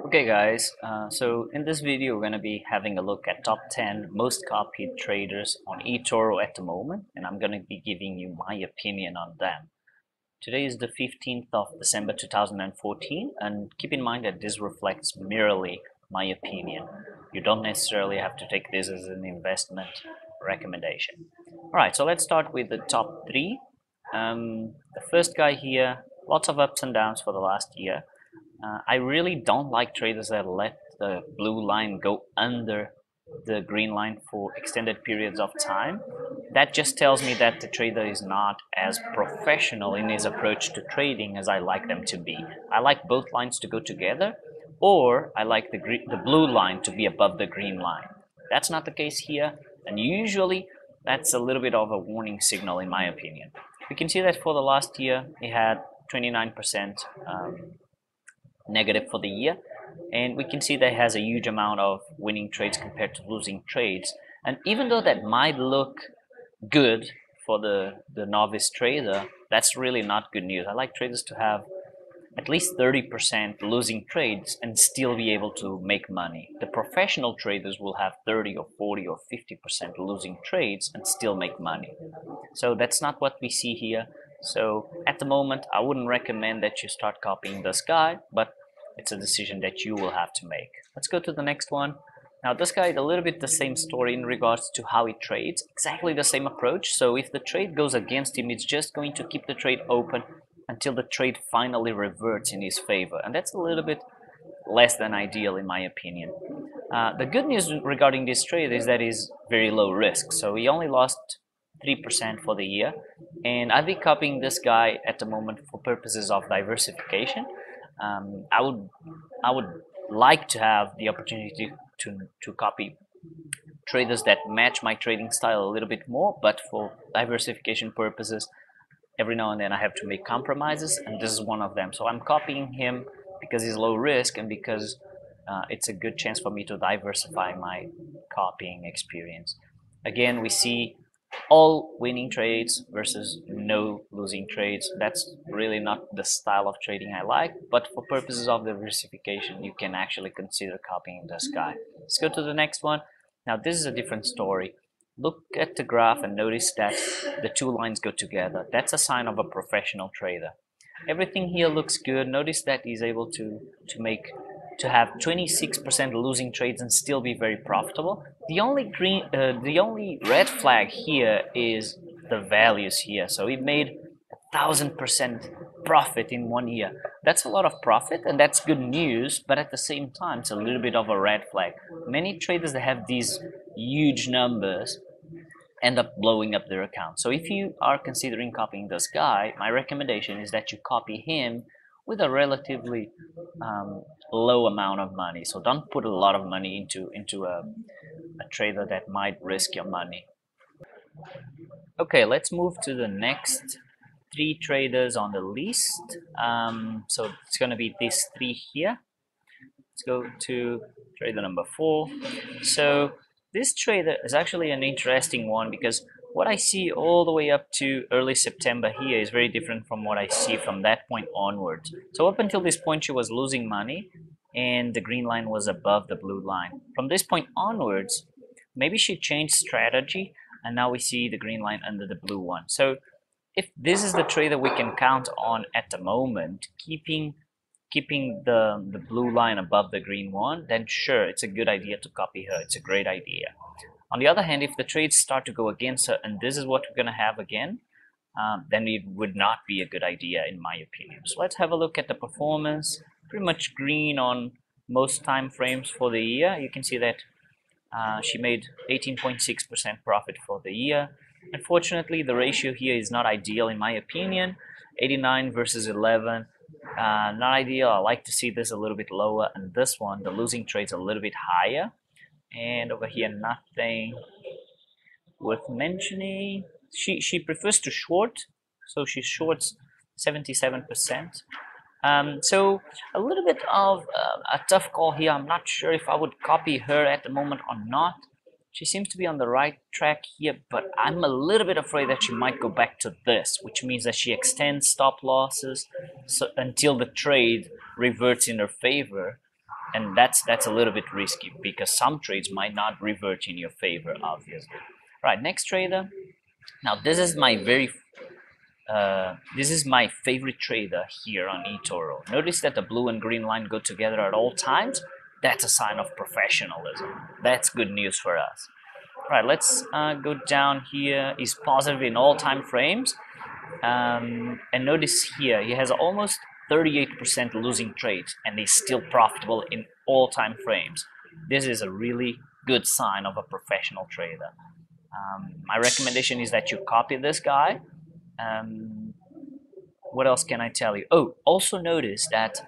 Okay guys, so in this video we're going to be having a look at top 10 most copied traders on eToro at the moment, and I'm going to be giving you my opinion on them. Today is the 15th of December 2014, and keep in mind that this reflects merely my opinion. You don't necessarily have to take this as an investment recommendation. Alright, so let's start with the top 3. The first guy here, lots of ups and downs for the last year. I really don't like traders that let the blue line go under the green line for extended periods of time. That just tells me that the trader is not as professional in his approach to trading as I like them to be. I like both lines to go together, or I like the blue line to be above the green line. That's not the case here, and usually that's a little bit of a warning signal in my opinion. We can see that for the last year it had 29% negative for the year, and we can see that it has a huge amount of winning trades compared to losing trades. And even though that might look good for the novice trader, that's really not good news. I like traders to have at least 30% losing trades and still be able to make money. The professional traders will have 30 or 40 or 50% losing trades and still make money. So that's not what we see here. So at the moment I wouldn't recommend that you start copying this guy, but it's a decision that you will have to make. Let's go to the next one. Now this guy is a little bit the same story in regards to how he trades, exactly the same approach. So if the trade goes against him, it's just going to keep the trade open until the trade finally reverts in his favor, and that's a little bit less than ideal in my opinion. The good news regarding this trade is that he's very low risk, so he only lost 3% for the year, and I'll be copying this guy at the moment for purposes of diversification. I would like to have the opportunity to copy traders that match my trading style a little bit more, but for diversification purposes, every now and then I have to make compromises, and this is one of them. So I'm copying him because he's low risk and because it's a good chance for me to diversify my copying experience. Again, we see all winning trades versus no losing trades. That's really not the style of trading I like, but for purposes of diversification you can actually consider copying this guy. Let's go to the next one. Now this is a different story. Look at the graph and notice that the two lines go together. That's a sign of a professional trader. Everything here looks good. Notice that he's able to have 26% losing trades and still be very profitable. The only red flag here is the values here. So he made 1000% profit in 1 year. That's a lot of profit, and that's good news, but at the same time it's a little bit of a red flag. Many traders that have these huge numbers end up blowing up their account. So if you are considering copying this guy, my recommendation is that you copy him with a relatively low amount of money. So don't put a lot of money into a trader that might risk your money. Okay, let's move to the next 3 traders on the list. So it's going to be these 3 here. Let's go to trader number 4. So this trader is actually an interesting one because what I see all the way up to early September here is very different from what I see from that point onwards. So up until this point she was losing money and the green line was above the blue line. From this point onwards, maybe she changed strategy and now we see the green line under the blue one. So if this is the trader we can count on at the moment, keeping the blue line above the green one, then sure, it's a good idea to copy her. It's a great idea. On the other hand, if the trades start to go against her and this is what we're going to have again, then it would not be a good idea in my opinion. So let's have a look at the performance. Pretty much green on most time frames for the year. You can see that she made 18.6% profit for the year. Unfortunately, the ratio here is not ideal in my opinion. 89 versus 11. Not ideal. I like to see this a little bit lower, and this one, the losing trade's a little bit higher. And over here, nothing worth mentioning. She prefers to short, so she shorts 77%. So a little bit of a tough call here. I'm not sure if I would copy her at the moment or not. She seems to be on the right track here, but I'm a little bit afraid that she might go back to this, which means that she extends stop losses until the trade reverts in her favor. and that's a little bit risky because some trades might not revert in your favor, obviously. Right, next trader. Now this is my favorite trader here on eToro. Notice that the blue and green line go together at all times. That's a sign of professionalism. That's good news for us. All right, let's go down here. He's positive in all time frames. And notice here, he has almost 38% losing trades, and he's still profitable in all time frames. This is a really good sign of a professional trader. My recommendation is that you copy this guy. What else can I tell you? Oh, also notice that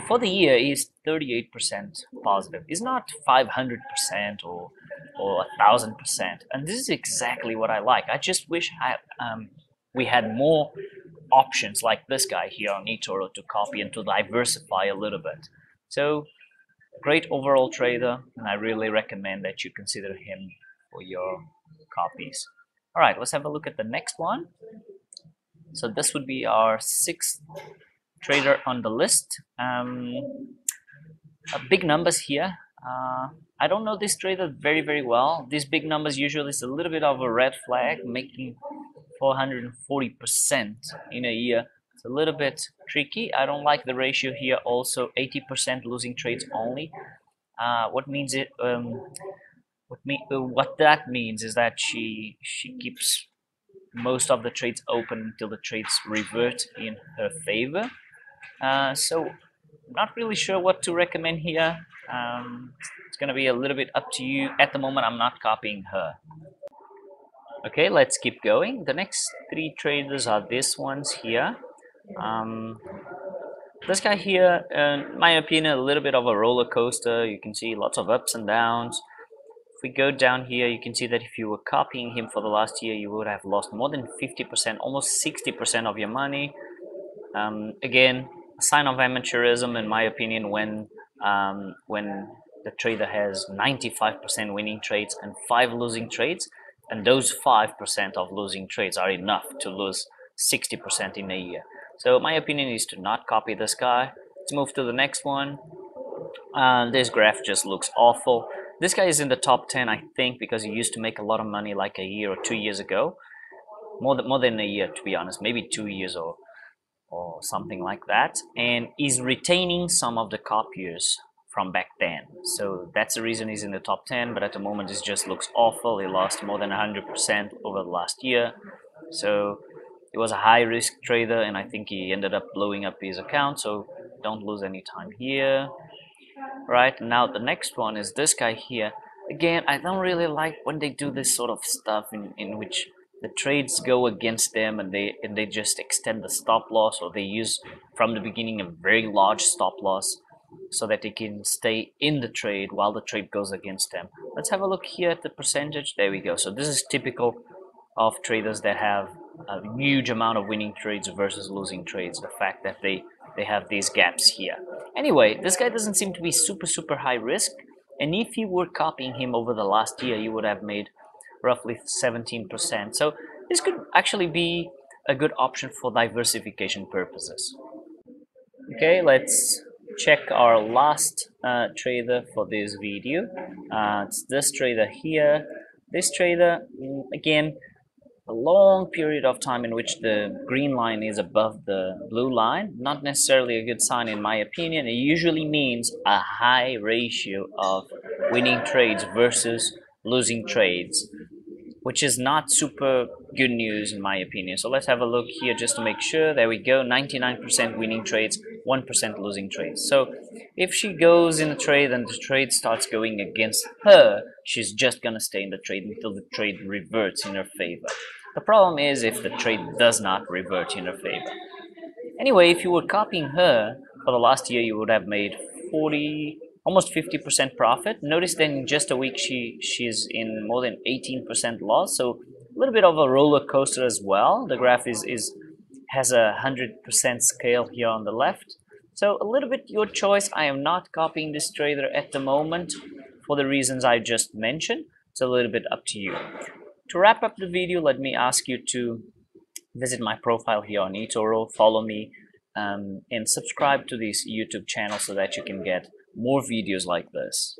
for the year he's 38% positive. He's not 500% or 1,000%, and this is exactly what I like. I just wish we had more options like this guy here on eToro to copy and to diversify a little bit. So great overall trader, and I really recommend that you consider him for your copies. All right, let's have a look at the next one. So this would be our sixth trader on the list. Big numbers here. I don't know this trader very well. These big numbers usually is a little bit of a red flag, making 440% in a year. It's a little bit tricky. I don't like the ratio here. Also, 80% losing trades only. What that means is that she keeps most of the trades open until the trades revert in her favor. So not really sure what to recommend here. It's gonna be a little bit up to you. At the moment, I'm not copying her. Okay, let's keep going. The next three traders are these ones here. This guy here, in my opinion, a little bit of a roller coaster. You can see lots of ups and downs. If we go down here, you can see that if you were copying him for the last year, you would have lost more than 50%, almost 60% of your money. Again, a sign of amateurism, in my opinion, when the trader has 95% winning trades and 5 losing trades, and those 5% of losing trades are enough to lose 60% in a year. So my opinion is to not copy this guy. Let's move to the next one. This graph just looks awful. This guy is in the top 10, I think, because he used to make a lot of money like a year or 2 years ago. More than a year, to be honest, maybe 2 years or something like that. And he's retaining some of the copiers from back then. So that's the reason he's in the top 10, but at the moment it just looks awful. He lost more than 100% over the last year. So he was a high risk trader, and I think he ended up blowing up his account, so don't lose any time here. Right, now the next one is this guy here. Again, I don't really like when they do this sort of stuff in which the trades go against them and they just extend the stop loss, or they use from the beginning a very large stop loss so that they can stay in the trade while the trade goes against them. Let's have a look here at the percentage. There we go. So this is typical of traders that have a huge amount of winning trades versus losing trades. The fact that they have these gaps here. Anyway, this guy doesn't seem to be super high risk, and if you were copying him over the last year, you would have made roughly 17%. So this could actually be a good option for diversification purposes. Okay, let's check our last trader for this video. It's this trader here. This trader, again, a long period of time in which the green line is above the blue line, not necessarily a good sign in my opinion. It usually means a high ratio of winning trades versus losing trades, which is not super good news in my opinion. So let's have a look here just to make sure. There we go, 99% winning trades, 1% losing trades. So if she goes in a trade and the trade starts going against her, she's just gonna stay in the trade until the trade reverts in her favor. The problem is if the trade does not revert in her favor. Anyway, if you were copying her for the last year, you would have made 40, almost 50% profit. Notice that in just a week she's in more than 18% loss, so a little bit of a roller coaster as well. The graph has a 100% scale here on the left, so a little bit your choice. I am not copying this trader at the moment for the reasons I just mentioned. It's a little bit up to you. To wrap up the video, let me ask you to visit my profile here on eToro, follow me, and subscribe to this YouTube channel so that you can get more videos like this.